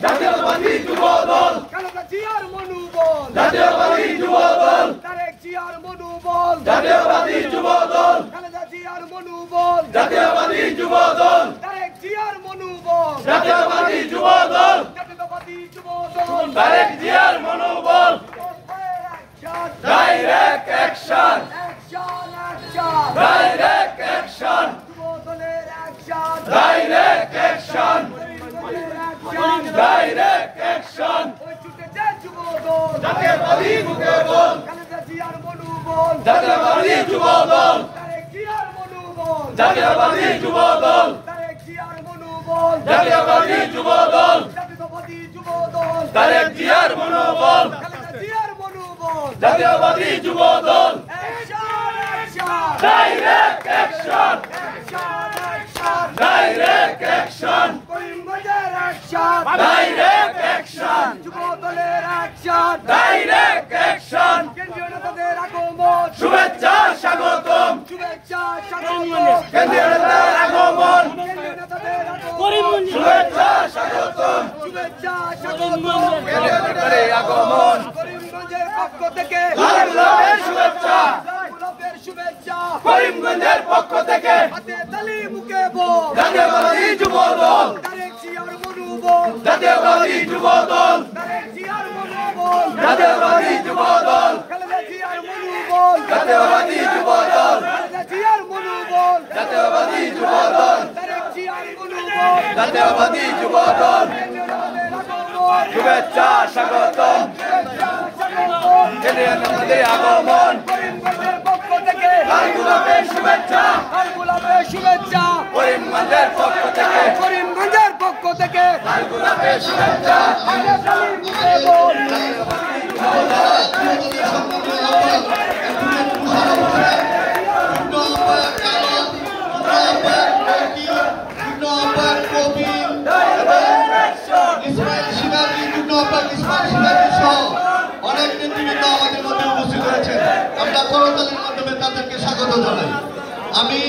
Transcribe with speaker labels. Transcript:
Speaker 1: জাতীয়তাবাদী যুবদল
Speaker 2: খালেদা জিয়ার মনোবল
Speaker 1: জাতীয়তাবাদী যুবদল
Speaker 2: তারেক জিয়ার মনোবল
Speaker 1: জাতীয়তাবাদী যুবদল
Speaker 2: খালেদা জিয়ার মনোবল
Speaker 1: জাতীয়তাবাদী যুবদল
Speaker 2: তারেক জিয়ার মনোবল
Speaker 1: জাতীয়তাবাদী যুবদল
Speaker 2: জাতীয়তাবাদী যুবদল
Speaker 1: তারেক জিয়ার মনোবল ডাইরেক্ট অ্যাকশন ডাইরেক্ট অ্যাকশন
Speaker 2: যুবদলের action
Speaker 1: direct action direct action
Speaker 2: ওই ছুটেছে যুবদল
Speaker 1: জাতীয়তাবাদী যুবদল
Speaker 2: খালেদা জিয়ার মনোবল
Speaker 1: জাতীয়তাবাদী যুবদল
Speaker 2: তারেক জিয়ার মনোবল
Speaker 1: জাতীয়তাবাদী যুবদল
Speaker 2: তারেক জিয়ার মনোবল
Speaker 1: জাতীয়তাবাদী যুবদল
Speaker 2: জাতীয়তাবাদী যুবদল
Speaker 1: তারেক জিয়ার মনোবল
Speaker 2: খালেদা জিয়ার মনোবল
Speaker 1: জাতীয়তাবাদী Jubodal
Speaker 2: action action
Speaker 1: direct action
Speaker 2: action action
Speaker 1: direct action
Speaker 2: করিমগঞ্জের অ্যাকশন
Speaker 1: ডাইরেক্ট অ্যাকশন
Speaker 2: যুবদলের অ্যাকশন
Speaker 1: ডাইরেক্ট অ্যাকশন
Speaker 2: কেন্দ্রীয় নেতাদের আগমন
Speaker 1: শুভেচ্ছা স্বাগতম
Speaker 2: শুভেচ্ছা স্বাগত
Speaker 1: কেন্দ্রীয় নেতার আগমন
Speaker 2: কেন্দ্রীয় নেতাদের আগমন
Speaker 1: শুভেচ্ছা স্বাগতম
Speaker 2: শুভেচ্ছা স্বাগত
Speaker 1: কেন্দ্রীয় নেতার আগমন
Speaker 2: করিমগঞ্জের পক্ষ থেকে
Speaker 1: লাল গোলাপের শুভেচ্ছা
Speaker 2: গোলাপের শুভেচ্ছা
Speaker 1: করিমগঞ্জের পক্ষ থেকে
Speaker 2: হাতে তালি মুখে বল
Speaker 1: জাতীয়তাবাদী যুবদল
Speaker 2: তারেক জিয়ার মনোবল
Speaker 1: জাতীয়তাবাদী যুবদল
Speaker 2: তারেক জিয়ার মনোবল
Speaker 1: জাতীয়তাবাদী যুবদল
Speaker 2: খালেদা জিয়ার মনোবল
Speaker 1: জাতীয়তাবাদী যুবদল
Speaker 2: খালেদা জিয়ার মনোবল
Speaker 1: জাতীয়তাবাদী যুবদল
Speaker 2: তারেক জিয়ার মনোবল
Speaker 1: জাতীয়তাবাদী যুবদল
Speaker 2: কেন্দ্রীয় নেতাদের আগমন
Speaker 1: শুভেচ্ছা স্বাগতম
Speaker 2: শুভেচ্ছা স্বাগত
Speaker 1: কেন্দ্রীয় নেতাদের আগমন
Speaker 2: করিমগঞ্জের পক্ষ থেকে
Speaker 1: লাল গোলাপের শুভেচ্ছা
Speaker 2: লাল গোলাপের শুভেচ্ছা
Speaker 1: করিমগঞ্জের পক্ষ থেকে
Speaker 2: করিমগঞ্জের পক্ষ থেকে
Speaker 1: লাল গোলাপের শুভেচ্ছা
Speaker 2: হাতে তালি মুখে বল
Speaker 3: অনেক নেতৃবৃন্দ আমাদের মধ্যে উপস্থিত হয়েছেন। আমরা করতালির মাধ্যমে তাদেরকে স্বাগত জানাই। আমি